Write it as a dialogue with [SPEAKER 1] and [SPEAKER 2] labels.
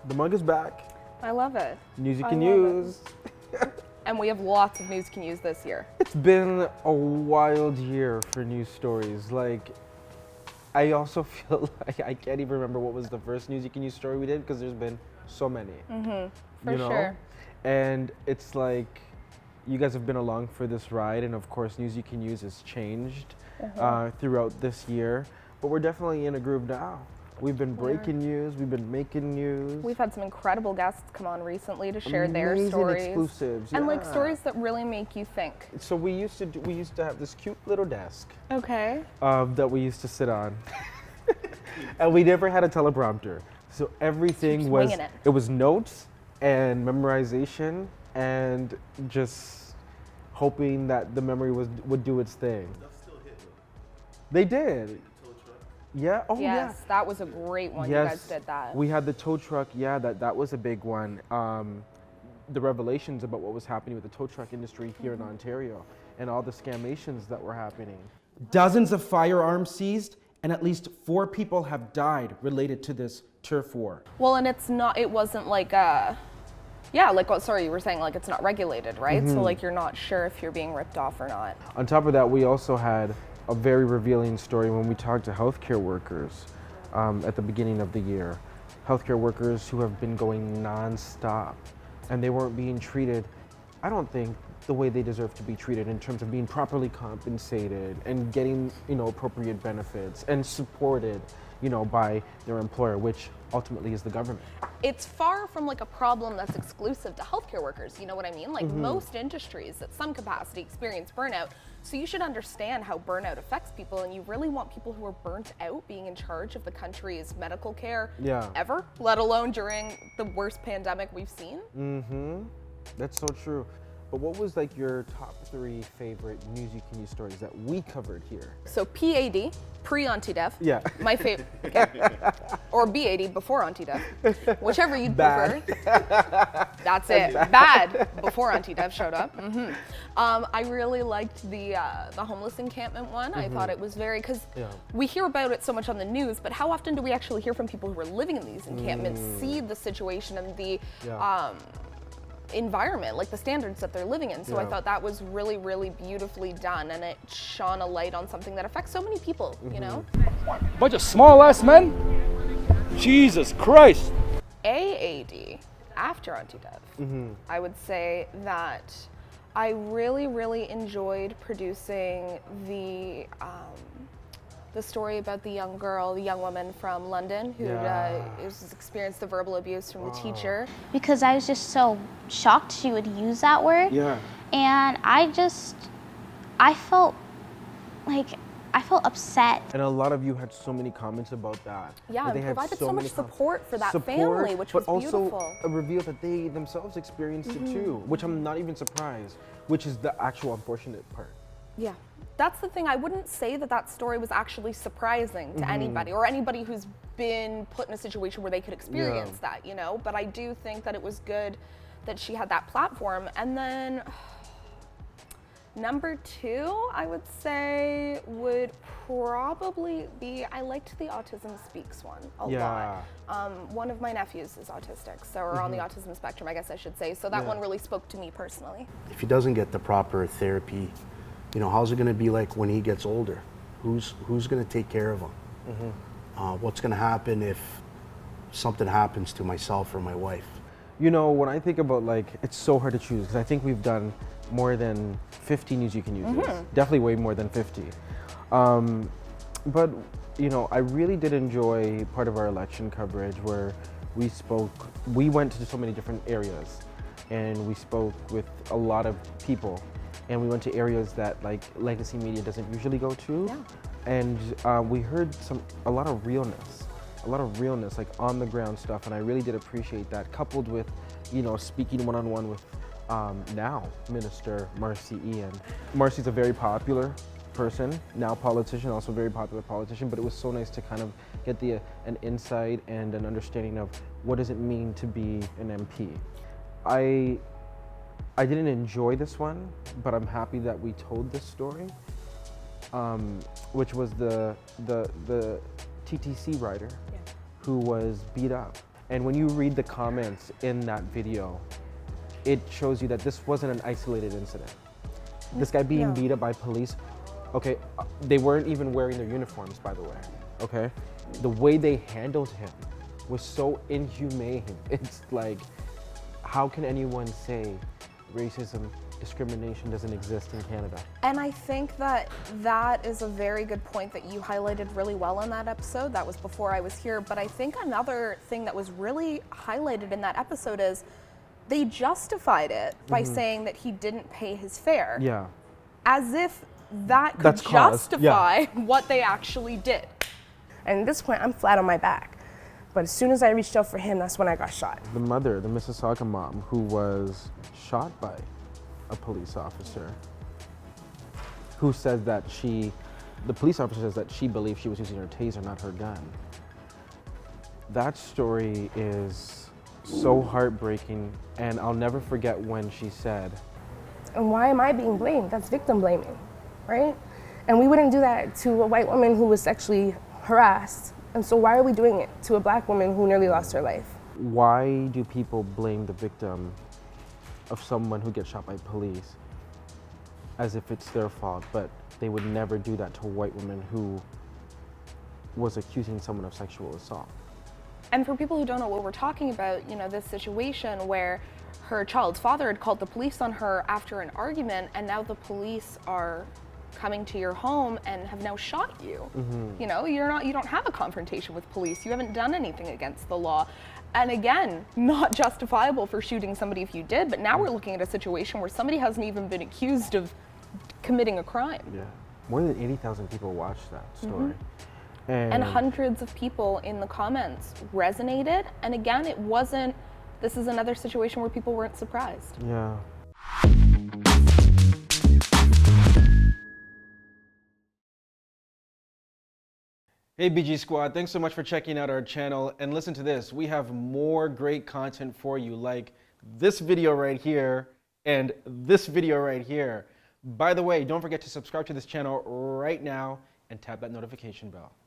[SPEAKER 1] The mug is back.
[SPEAKER 2] I love it.
[SPEAKER 1] News you can use.
[SPEAKER 2] And we have lots of news you can use this year.
[SPEAKER 1] It's been a wild year for news stories. Like, I also feel like I can't even remember what was the first news you can use story we did because there's been so many.
[SPEAKER 2] For sure.
[SPEAKER 1] And it's like, you guys have been along for this ride, and of course, news you can use has changed throughout this year. But we're definitely in a groove now. We've been breaking news, we've been making news.
[SPEAKER 2] We've had some incredible guests come on recently to share their
[SPEAKER 1] Amazing
[SPEAKER 2] stories.
[SPEAKER 1] Exclusives,
[SPEAKER 2] and like stories that really make you think.
[SPEAKER 1] So we used to have this cute little desk.
[SPEAKER 2] Okay.
[SPEAKER 1] That we used to sit on. And we never had a teleprompter. So everything was, it was notes and memorization and just hoping that the memory would do its thing. They did. Yeah. Oh,
[SPEAKER 2] yes,
[SPEAKER 1] yeah.
[SPEAKER 2] that was a great one.
[SPEAKER 1] Yes,
[SPEAKER 2] you guys did that.
[SPEAKER 1] We had the tow truck. Yeah, that was a big one. The revelations about what was happening with the tow truck industry here in Ontario and all the scamations that were happening.
[SPEAKER 3] Dozens of firearms seized, and at least 4 people have died related to this turf war.
[SPEAKER 2] Well, and it wasn't like sorry, you were saying like it's not regulated, right? So like you're not sure if you're being ripped off or not.
[SPEAKER 1] On top of that, we also had a very revealing story when we talked to healthcare workers at the beginning of the year. Healthcare workers who have been going non-stop, and they weren't being treated, I don't think, the way they deserve to be treated in terms of being properly compensated and getting, appropriate benefits and supported, by their employer, which ultimately is the government.
[SPEAKER 2] It's far from like a problem that's exclusive to healthcare workers, you know what I mean? Like most industries at some capacity experience burnout. So you should understand how burnout affects people, and you really want people who are burnt out being in charge of the country's medical care ever, let alone during the worst pandemic we've seen.
[SPEAKER 1] That's so true. But what was like your top 3 favorite news you can use stories that we covered here?
[SPEAKER 2] So PAD, pre-anti-dev.
[SPEAKER 1] Yeah.
[SPEAKER 2] My favorite. Or BAD, before anti-dev. Whichever you'd
[SPEAKER 1] Bad.
[SPEAKER 2] prefer. That's it. Bad, before anti-dev showed up. I really liked the homeless encampment one. I thought it was because we hear about it so much on the news, but how often do we actually hear from people who are living in these encampments, see the situation and the environment, like the standards that they're living in. So I thought that was really, really beautifully done, and it shone a light on something that affects so many people,
[SPEAKER 4] Bunch of small ass men? Jesus Christ.
[SPEAKER 2] AAD, after anti-dev, I would say that I really, really enjoyed producing the story about the young woman from London who has experienced the verbal abuse from the teacher.
[SPEAKER 5] Because I was just so shocked she would use that word.
[SPEAKER 1] Yeah.
[SPEAKER 5] And I felt upset.
[SPEAKER 1] And a lot of you had so many comments about that.
[SPEAKER 2] Yeah,
[SPEAKER 1] They
[SPEAKER 2] and
[SPEAKER 1] had
[SPEAKER 2] provided so much
[SPEAKER 1] many
[SPEAKER 2] support for that family, which was beautiful.
[SPEAKER 1] But also a reveal that they themselves experienced it too, which I'm not even surprised, which is the actual unfortunate part.
[SPEAKER 2] Yeah. That's the thing. I wouldn't say that story was actually surprising to anybody, or anybody who's been put in a situation where they could experience that, But I do think that it was good that she had that platform. And then number 2, I would say, would probably be, I liked the Autism Speaks one a lot. One of my nephews is autistic, or on the autism spectrum, I guess I should say. So that one really spoke to me personally.
[SPEAKER 6] If he doesn't get the proper therapy, how's it going to be like when he gets older? Who's going to take care of him? What's going to happen if something happens to myself or my wife?
[SPEAKER 1] When I think about it's so hard to choose because I think we've done more than 50 news you can use. Definitely way more than 50. But I really did enjoy part of our election coverage where we went to so many different areas and we spoke with a lot of people. And we went to areas that legacy media doesn't usually go to. And we heard a lot of realness on the ground stuff. And I really did appreciate that, coupled with, speaking one-on-one with now Minister Marcy Ian. Marcy's a very popular person, now politician, also very popular politician, but it was so nice to kind of get an insight and an understanding of what does it mean to be an MP. I didn't enjoy this one, but I'm happy that we told this story, which was the TTC rider who was beat up. And when you read the comments in that video, it shows you that this wasn't an isolated incident. This guy being beat up by police, okay, they weren't even wearing their uniforms, by the way, okay? The way they handled him was so inhumane. It's like, how can anyone say racism, discrimination doesn't exist in Canada?
[SPEAKER 2] And I think that that is a very good point that you highlighted really well in that episode. That was before I was here. But I think another thing that was really highlighted in that episode is they justified it by saying that he didn't pay his fare.
[SPEAKER 1] Yeah.
[SPEAKER 2] As if that could
[SPEAKER 1] That's cause,
[SPEAKER 2] justify what they actually did.
[SPEAKER 7] And at this point, I'm flat on my back. But as soon as I reached out for him, that's when I got shot.
[SPEAKER 1] The mother, the Mississauga mom, who was shot by a police officer, who says that the police officer says that she believed she was using her taser, not her gun. That story is so heartbreaking, and I'll never forget when she said,
[SPEAKER 7] And why am I being blamed? That's victim blaming, right? And we wouldn't do that to a white woman who was sexually harassed. And so why are we doing it to a black woman who nearly lost her life?
[SPEAKER 1] why do people blame the victim of someone who gets shot by police as if it's their fault, but they would never do that to a white woman who was accusing someone of sexual assault?
[SPEAKER 2] And for people who don't know what we're talking about, you know, this situation where her child's father had called the police on her after an argument, and now the police are coming to your home and have now shot you. You know, you don't have a confrontation with police. You haven't done anything against the law. And again, not justifiable for shooting somebody if you did, but now we're looking at a situation where somebody hasn't even been accused of committing a crime.
[SPEAKER 1] Yeah. More than 80,000 people watched that story.
[SPEAKER 2] And hundreds of people in the comments resonated. And again, this is another situation where people weren't surprised.
[SPEAKER 1] Yeah. Hey BG Squad, thanks so much for checking out our channel. And listen to this, we have more great content for you, like this video right here and this video right here. By the way, don't forget to subscribe to this channel right now and tap that notification bell.